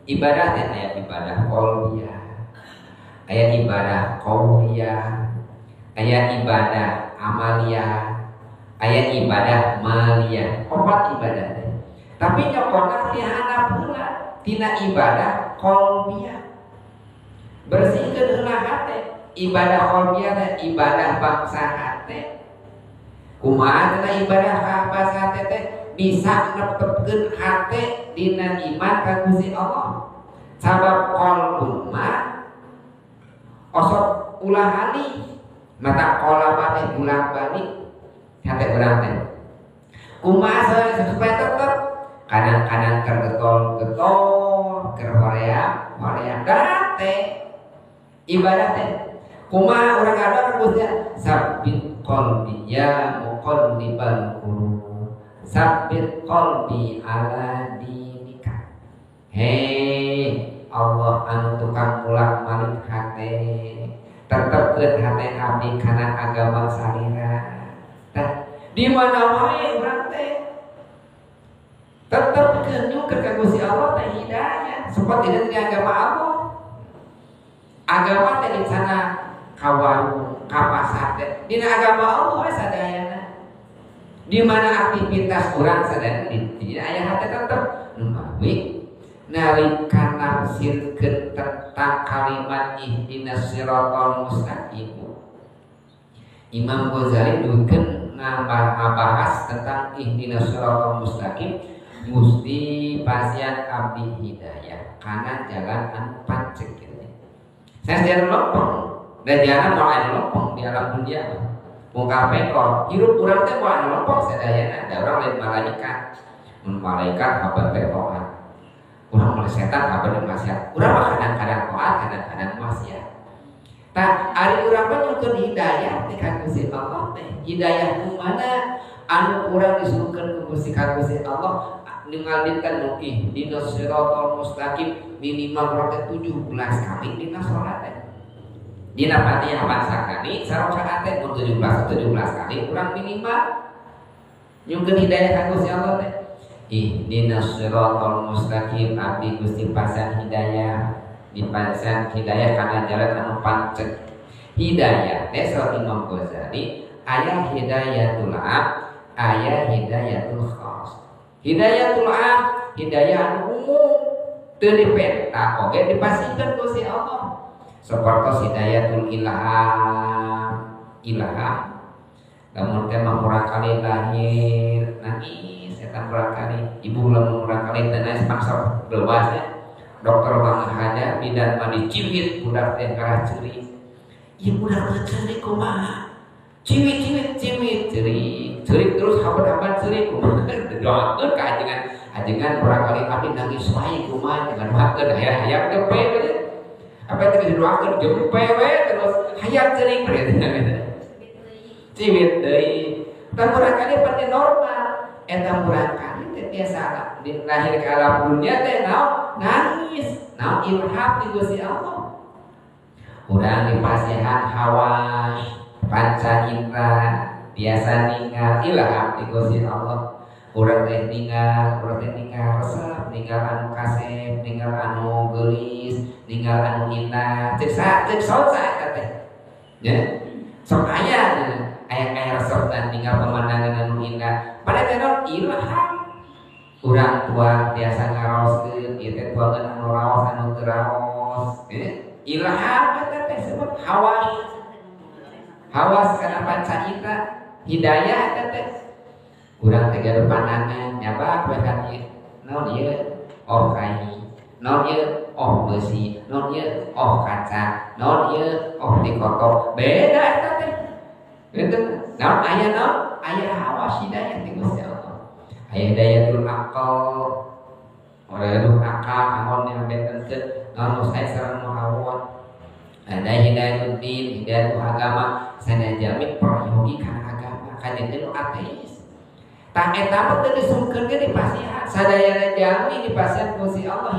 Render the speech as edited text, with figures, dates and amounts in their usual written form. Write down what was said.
Ibadah teh aya ibadah qalbiyah, aya ibadah qauliyah, aya ibadah amaliyah, aya ibadah maliyah. Opat ibadah teh. Tapi nyokona ti handapna tina ibadah qalbiyah. Bersihkeun heula hate. Ibadah qalbiyah teh ibadah bangsa hate. Kumaha cenah ibadah bangsa hate teh bisa nepepkeun hate dina iman ka Gusti Allah. Sabab qalbun mah osok ulah hali mata qala teh ulah balik hate urang teh. Kumaha supaya tetep kadang-kadang keur getol-getol keur hoream hate ibadah teh. Kumaha urang ada ka Gusti sabbit qalbi ya muqallibal qulub sabbit qalbi ala dinika. Hei Allah anu tukang mulak malik hate, tetepkeun hate abdi kana agama salira. Tah di mana wae urang teh tetepkeun juga ka Gusti Allah teh hidayah supaya tidak di agama Allah. Agama teh di sana kawarung kapasar teh dina agama Allah sadayana. Di mana aktivitas urang sadayana di aya hate tetep nu baik nalika nafsirkeun tentang kalimat ihdinas siratal mustaqim. Imam Ghazali dukeun ngabahas tentang ihdinas siratal mustaqim musti pasien abdi hidayah kana jalan anu pancek. Saya jalan lempeng, dan jalan mau ada lempeng di alam dunia. Muka pekor, hirup urang teh mau ada lempeng sadayana. Ada orang lain malaikat apa pekohan. Urang mulai setan apa dan maksiat. Urang mah kadang-kadang toat, kadang-kadang maksiat. Tah ari urang mah nyukeun hidayah teh ka Gusti Allah teh. Hidayah nu mana anu urang disuruhkeun ku Gusti Allah ningalikeun nu ihdinas siratal mustaqim minimal rakaat 17 kali dina salat teh. Dina Fatihah sakali sarakaat teh 17 kali urang minimal nyukeun hidayah ka Gusti Allah teh. Ihdinas siratal mustaqim abdi Gusti pasan hidayah dipasan hidayah kana jalan anu pancet. Hidayah teh saur Imam Ghazali aya hidayatul am, aya hidayatul khas. Hidayatul am hidayah anu umum teu dipenta oge dipasihkeun Gusti Allah. Sapertos hidayatul ilham. Lamun teh mah urang kali lahir nangis eta urang kali ibu lamun urang kali teh nangis paksa bebasnya. Dokter mangahada bidan mah dicimit budak teh karah ceurik. Ieu budak teh ceurik kumaha? Cimit ceurik terus habat-habat ceurik kumaha? Doakeun ka ajengan urang kali abdi nangis wae kumaha dengan hakeun hayang gepe we. Apa teh didoakeun gepe we terus hayang ceurik we. Cimit deui. Tah urang kali pati normal. Eta urang kali teh biasa lahir ke alam dunia teh naon nangis, naon ilham di Gusti Allah. Urang dipasihan hawas, panca indra, biasa ningal ilham di Gusti Allah. Urang teh ningal resep, ningal anu kasep, ningal anu geulis, ningal anu indah, cek saha eta teh. Ya. Sok aya resep dan ningal pemandangan anu indah. Pada teh ilham. Urang tua biasa ngaraoskeun ieu teh tuangan anu raos anu teu raos. Ilham eta teh sebut hawas kana panca indra, hidayah eta teh. Urang teh gaduh pandangan nyabak we ka ieu. Naon ieu? Oh kai. Naon ieu? Oh besi. Naon ieu? Oh kaca. Naon ieu? Oh dikotok. Beda eta teh. Betul. Naon aya naon? Aya hawas hidayah ti Gusti Allah. Aya hidayatul akal, orang akal, amon yang betenkeun, naon mustahil sareng muhawon. Ada hidayatul din, hidayatul agama, sanajan prayogi kana agama, kana teh ateis. Tah eta mah teu disungkeun ge dipasihan, sadayana jalmi dipasihan Gusti Allah.